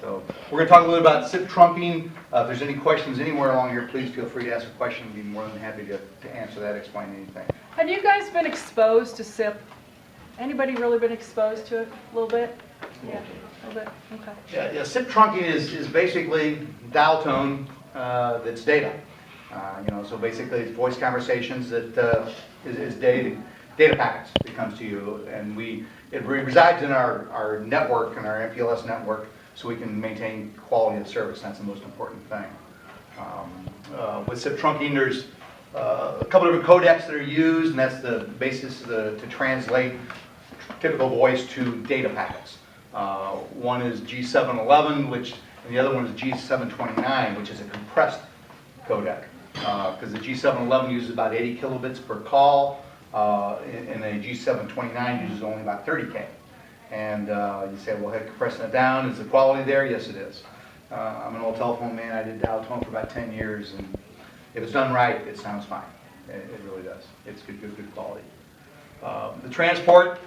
So we're going to talk a little about SIP trunking. If there's any questions anywhere along here, please feel free to ask a question. I'd be more than happy to answer that, explain anything. Have you guys been exposed to SIP? Anybody really been exposed to it a little bit? Yeah, a little bit, okay. Yeah, SIP trunking is basically dial tone that's data. So basically it's voice conversations that is data packets that comes to you, and it resides in our network, in our MPLS network, so we can maintain quality of service. That's the most important thing. With SIP trunking, there's a couple of different codecs that are used, and that's the basis to translate typical voice to data packets. One is G711, and the other one is G729, which is a compressed codec. Because the G711 uses about 80 kilobits per call, and a G729 uses only about 30K. And you say, well, hey, compressing it down, is the quality there? Yes, it is. I'm an old telephone man. I did dial tone for about 10 years, and if it's done right, it sounds fine. It really does. It's good quality. The transport,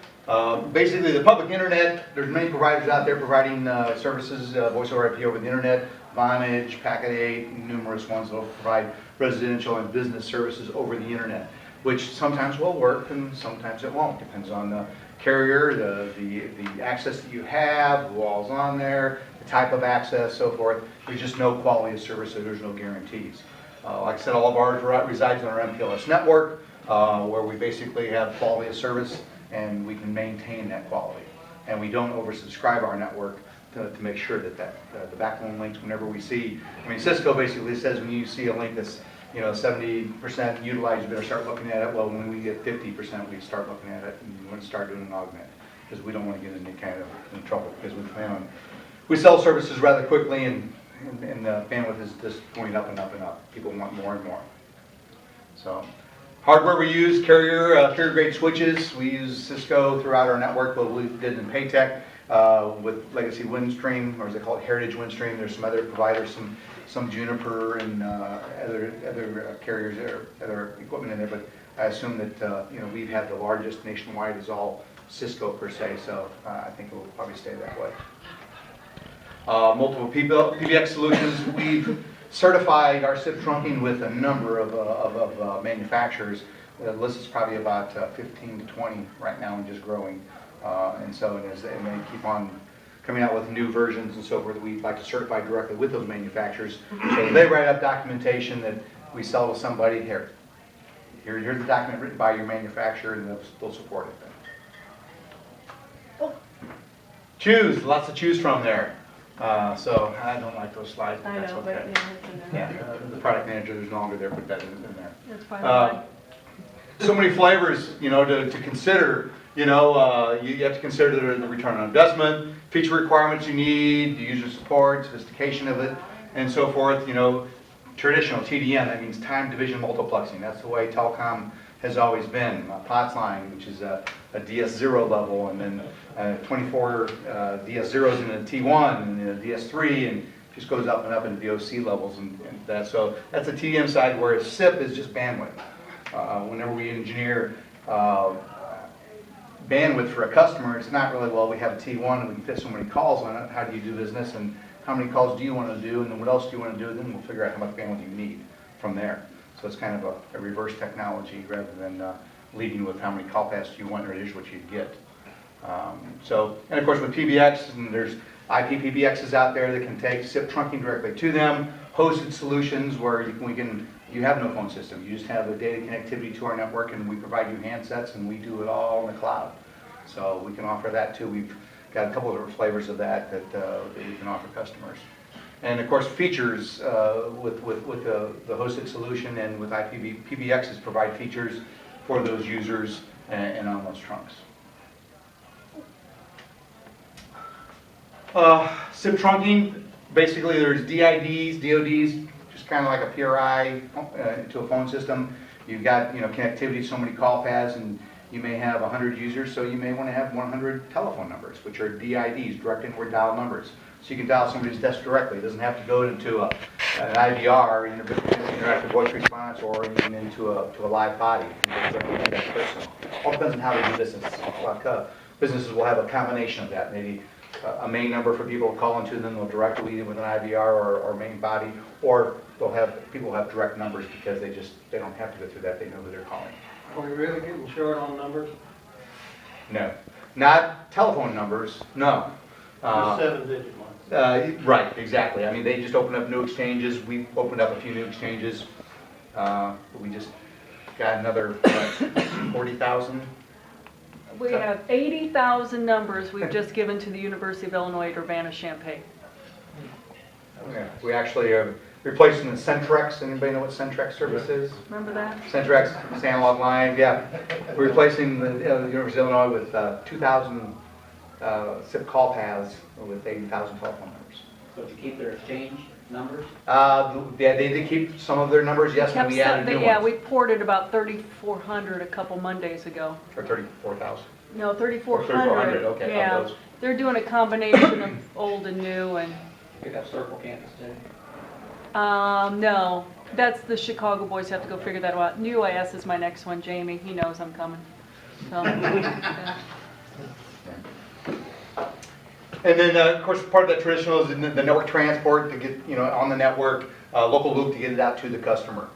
basically the public internet, there's many providers out there providing services, voice over IP over the internet, Vonage, Packet8, numerous ones that will provide residential and business services over the internet, which sometimes will work and sometimes it won't. Depends on the carrier, the access that you have, who all's on there, the type of access, so forth. There's just no quality of service, so there's no guarantees. Like I said, all of ours resides in our MPLS network, where we basically have quality of service and we can maintain that quality. And we don't oversubscribe our network to make sure that the backbone links, whenever we see, Cisco basically says when you see a link that's 70% utilized, you better start looking at it. Well, when we get 50%, we start looking at it, and we want to start doing an augment, because we don't want to get into kind of in trouble, because we sell services rather quickly, and the bandwidth is just going up and up and up. People want more and more. So, hardware we use, carrier grade switches. We use Cisco throughout our network, but we did in Paytech with Legacy Windstream, or as they call it, Heritage Windstream. There's some other providers, some Juniper and other carriers, other equipment in there. But I assume that we've had the largest nationwide is all Cisco per se. So I think it will probably stay that way. Multiple PBX solutions. We've certified our SIP trunking with a number of manufacturers. The list is probably about 15 to 20 right now and just growing. And they keep on coming out with new versions and so forth, we'd like to certify directly with those manufacturers. So they write up documentation that we sell to somebody. Here's the document written by your manufacturer, and they'll support it then. Oh. Choose, lots to choose from there. So I don't like those slides, but that's okay. But yeah, it's in there. Yeah, the product manager is no longer there, put that in there. That's fine. So many flavors, to consider. You have to consider the return on investment, feature requirements you need, the user support, sophistication of it, and so forth. Traditional TDM, that means time division multiplexing. That's the way telecom has always been. POTS line, which is a DS0 level, and then 24 DS0s in a T1, and then a DS3, and just goes up and up into the OC levels and that. So that's the TDM side, whereas SIP is just bandwidth. Whenever we engineer bandwidth for a customer, it's not really, well, we have a T1 and we can fit so many calls on it. How do you do business, and how many calls do you want to do, and then what else do you want to do, and then we'll figure out how much bandwidth you need from there. So it's kind of a reverse technology rather than leading with how many call paths you want, or here's what you get. And of course with PBX, and there's IP PBXs out there that can take SIP trunking directly to them, hosted solutions where you have no phone system. You just have the data connectivity to our network, and we provide you handsets, and we do it all in the cloud. So we can offer that too. We've got a couple of different flavors of that we can offer customers. And of course features with the hosted solution and with IP PBXs provide features for those users and on those trunks. SIP trunking, basically there's DIDs, DODs, just kind of like a PRI to a phone system. You've got connectivity to so many call paths, and you may have 100 users, so you may want to have 100 telephone numbers, which are DIDs, direct inward dial numbers. So you can dial somebody's desk directly. It doesn't have to go into an IVR, interactive voice response, or even into a live body. You can go directly to that person. All depends on how they do business. Businesses will have a combination of that. Maybe a main number for people to call into, and then they'll directly with an IVR or main body, or people have direct numbers because they don't have to go through that, they know who they're calling. Are we really getting short on numbers? No, not telephone numbers, no. Just 7-digit ones. Right, exactly. I mean, they just opened up new exchanges. We opened up a few new exchanges. We just got another 40,000. We have 80,000 numbers we've just given to the University of Illinois at Urbana-Champaign. Yeah, we actually are replacing the Centrex. Anybody know what Centrex service is? Remember that? Centrex, it's analog line, yeah. We're replacing the University of Illinois with 2,000 SIP call paths with 80,000 telephone numbers. So to keep their exchange numbers? Yeah, they did keep some of their numbers, yes, and we added new ones. Yeah, we ported about 3,400 a couple Mondays ago. Or 34,000. No, 3,400. 3,400, okay, of Yeah, those. they're doing a combination of old and new, and Pick up Circle Campus too? no, that's the Chicago boys have to go figure that out. UIS is my next one, Jamie. He knows I'm coming. So, yeah. And then, of course, part of that traditional is the network transport to get, on the network, local loop to get it out to the customer.